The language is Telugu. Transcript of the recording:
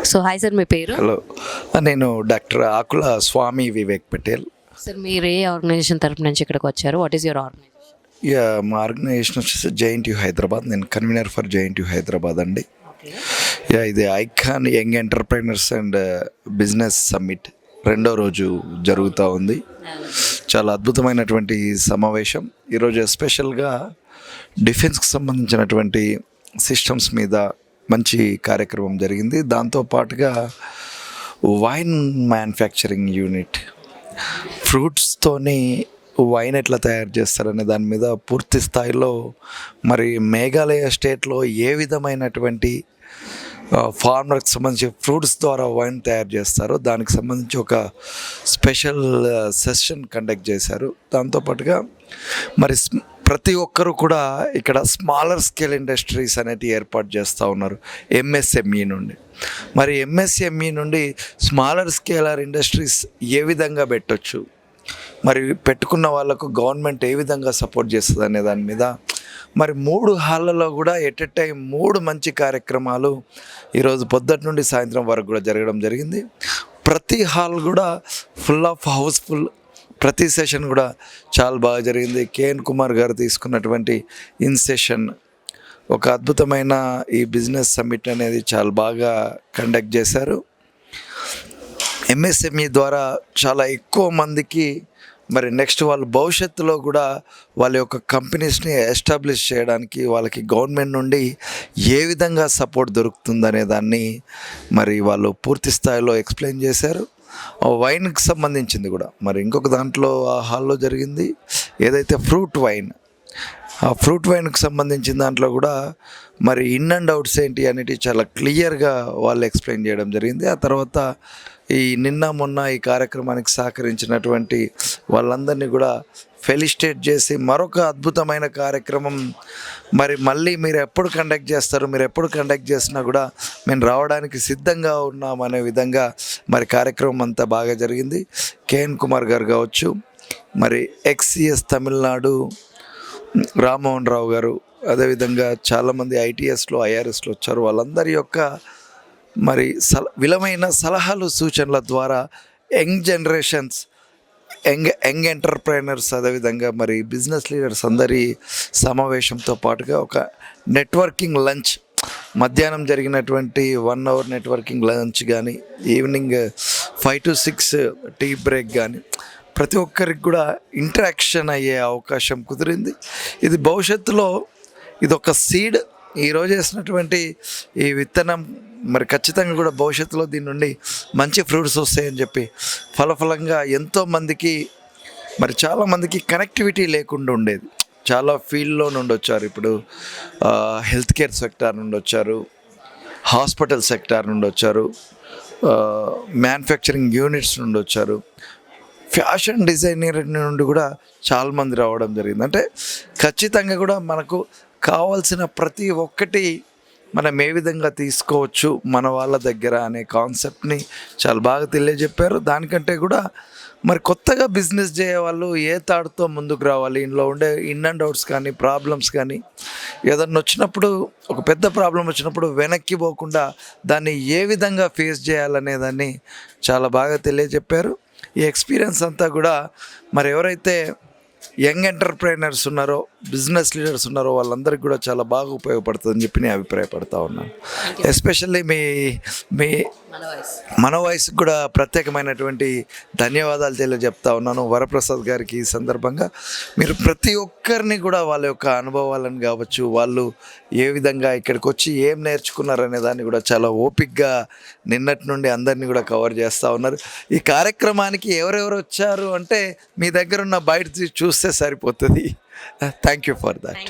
సో హాయ్ సార్, మీ పేరు? హలో, నేను డాక్టర్ ఆకుల స్వామి వివేక్ పటేల్. సార్ మీరు ఏ ఆర్గనైజేషన్ తరపు నుంచి ఇక్కడికి వచ్చారు? What is your organisation? మా ఆర్గనైజేషన్ వచ్చేసి జేఎన్టీయూ హైదరాబాద్. నేను కన్వీనర్ ఫర్ జేఎన్టీయూ హైదరాబాద్ అండి. ఇది icon young entrepreneurs and business summit 2వ రోజు జరుగుతూ ఉంది. చాలా అద్భుతమైనటువంటి సమావేశం. ఈరోజు ఎస్పెషల్గా డిఫెన్స్కి సంబంధించినటువంటి సిస్టమ్స్ మీద మంచి కార్యక్రమం జరిగింది. దాంతోపాటుగా వైన్ మ్యానుఫ్యాక్చరింగ్ యూనిట్, ఫ్రూట్స్తోని వైన్ ఎట్లా తయారు చేస్తారనే దాని మీద పూర్తి స్థాయిలో మరి మేఘాలయ స్టేట్లో ఏ విధమైనటువంటి ఫార్మర్కి సంబంధించి ఫ్రూట్స్ ద్వారా వైన్ తయారు చేస్తారో దానికి సంబంధించి ఒక స్పెషల్ సెషన్ కండక్ట్ చేశారు. దాంతోపాటుగా మరి ప్రతి ఒక్కరు కూడా ఇక్కడ స్మాలర్ స్కేల్ ఇండస్ట్రీస్ అనేటివి ఏర్పాటు చేస్తూ ఉన్నారు ఎంఎస్ఎంఈ నుండి. మరి ఎంఎస్ఎంఈ నుండి స్మాలర్ స్కేలర్ ఇండస్ట్రీస్ ఏ విధంగా పెట్టొచ్చు, మరి పెట్టుకున్న వాళ్ళకు గవర్నమెంట్ ఏ విధంగా సపోర్ట్ చేస్తుంది అనే దాని మీద మరి 3 హాళ్ళలో కూడా ఎట్ ఎ టైం 3 మంచి కార్యక్రమాలు ఈరోజు పొద్దుటి నుండి సాయంత్రం వరకు కూడా జరగడం జరిగింది. ప్రతి హాల్ కూడా ఫుల్ ఆఫ్ హౌస్ఫుల్. ప్రతి సెషన్ కూడా చాలా బాగా జరిగింది. కేఎన్ కుమార్ గారు తీసుకున్నటువంటి ఇన్సెషన్ ఒక అద్భుతమైన ఈ బిజినెస్ సమ్మిట్ అనేది చాలా బాగా కండక్ట్ చేశారు. ఎంఎస్ఎంఈ ద్వారా చాలా ఎక్కువ మందికి మరి నెక్స్ట్ వాళ్ళ భవిష్యత్తులో కూడా వాళ్ళ యొక్క కంపెనీస్ని ఎస్టాబ్లిష్ చేయడానికి వాళ్ళకి గవర్నమెంట్ నుండి ఏ విధంగా సపోర్ట్ దొరుకుతుందనే దాన్ని మరి వాళ్ళు పూర్తి స్థాయిలో ఎక్స్ప్లెయిన్ చేశారు. వైన్కి సంబంధించింది కూడా మరి ఇంకొక దాంట్లో ఆ హాల్లో జరిగింది ఏదైతే ఫ్రూట్ వైన్, ఆ ఫ్రూట్ వైన్కి సంబంధించిన దాంట్లో కూడా మరి ఇన్ అండ్ అవుట్స్ ఏంటి అనేటివి చాలా క్లియర్గా వాళ్ళు ఎక్స్ప్లెయిన్ చేయడం జరిగింది. ఆ తర్వాత ఈ నిన్న మొన్న ఈ కార్యక్రమానికి సహకరించినటువంటి వాళ్ళందరినీ కూడా ఫెలిసిటేట్ చేసి మరొక అద్భుతమైన కార్యక్రమం మరి మళ్ళీ మీరు ఎప్పుడు కండక్ట్ చేస్తారు, మీరు ఎప్పుడు కండక్ట్ చేసినా కూడా మేము రావడానికి సిద్ధంగా ఉన్నామనే విధంగా మరి కార్యక్రమం అంతా బాగా జరిగింది. కేఎన్ కుమార్ గారు కావచ్చు, మరి ఎక్స్సిఎస్ తమిళనాడు రామ్మోహన్ రావు గారు, అదేవిధంగా చాలామంది ఐటీఎస్లో ఐఆర్ఎస్లో వచ్చారు. వాళ్ళందరి యొక్క మరి విలువైన సలహాలు సూచనల ద్వారా యంగ్ జనరేషన్స్, యంగ్ ఎంటర్ప్రైనర్స్, అదేవిధంగా మరి బిజినెస్ లీడర్స్ అందరి సమావేశంతో పాటుగా ఒక నెట్వర్కింగ్ లంచ్, మధ్యాహ్నం జరిగినటువంటి 1 అవర్ నెట్వర్కింగ్ లంచ్ కానీ, ఈవినింగ్ 5 to 6 టీ బ్రేక్ కానీ ప్రతి ఒక్కరికి కూడా ఇంటరాక్షన్ అయ్యే అవకాశం కుదిరింది. ఇది భవిష్యత్తులో ఇదొక సీడ్. ఈరోజు వేసినటువంటి ఈ విత్తనం మరి ఖచ్చితంగా కూడా భవిష్యత్తులో దీని నుండి మంచి ఫ్రూట్స్ వస్తాయని చెప్పి ఫలఫలంగా ఎంతోమందికి మరి చాలామందికి కనెక్టివిటీ లేకుండా ఉండేది. చాలా ఫీల్డ్లో నుండి వచ్చారు. ఇప్పుడు హెల్త్ కేర్ సెక్టార్ నుండి వచ్చారు, హాస్పిటల్ సెక్టార్ నుండి వచ్చారు, మ్యానుఫ్యాక్చరింగ్ యూనిట్స్ నుండి వచ్చారు, ఫ్యాషన్ డిజైనర్ నుండి కూడా చాలామంది రావడం జరిగింది. అంటే ఖచ్చితంగా కూడా మనకు కావాల్సిన ప్రతి ఒక్కటి మనం ఏ విధంగా తీసుకోవచ్చు మన వాళ్ళ దగ్గర అనే కాన్సెప్ట్ని చాలా బాగా తెలియజెప్పారు. దానికంటే కూడా మరి కొత్తగా బిజినెస్ చేయవాళ్ళు ఏ తాడుతో ముందుకు రావాలి, ఇంట్లో ఉండే ఇన్ అండ్ అవుట్స్ కానీ ప్రాబ్లమ్స్ కానీ ఏదన్నా వచ్చినప్పుడు, ఒక పెద్ద ప్రాబ్లం వచ్చినప్పుడు వెనక్కి పోకుండా దాన్ని ఏ విధంగా ఫేస్ చేయాలనే దాన్ని చాలా బాగా తెలియజెప్పారు. ఈ ఎక్స్పీరియన్స్ అంతా కూడా మరి ఎవరైతే యంగ్ ఎంటర్ప్రైనర్స్ ఉన్నారో, బిజినెస్ లీడర్స్ ఉన్నారో వాళ్ళందరికీ కూడా చాలా బాగా ఉపయోగపడుతుందని చెప్పి నేను అభిప్రాయపడతా ఉన్నాను. ఎస్పెషల్లీ మీ మన వాయిస్కి కూడా ప్రత్యేకమైనటువంటి ధన్యవాదాలు తెలియజెప్తా ఉన్నాను వరప్రసాద్ గారికి. ఈ సందర్భంగా మీరు ప్రతి ఒక్కరిని కూడా వాళ్ళ యొక్క అనుభవాలను కావచ్చు, వాళ్ళు ఏ విధంగా ఇక్కడికి వచ్చి ఏం నేర్చుకున్నారనే దాన్ని కూడా చాలా ఓపిక్గా నిన్నటి నుండి అందరినీ కూడా కవర్ చేస్తూ ఉన్నారు. ఈ కార్యక్రమానికి ఎవరెవరు వచ్చారు అంటే మీ దగ్గర ఉన్న బయట చూస్తే సరిపోతుంది. Thank you for that.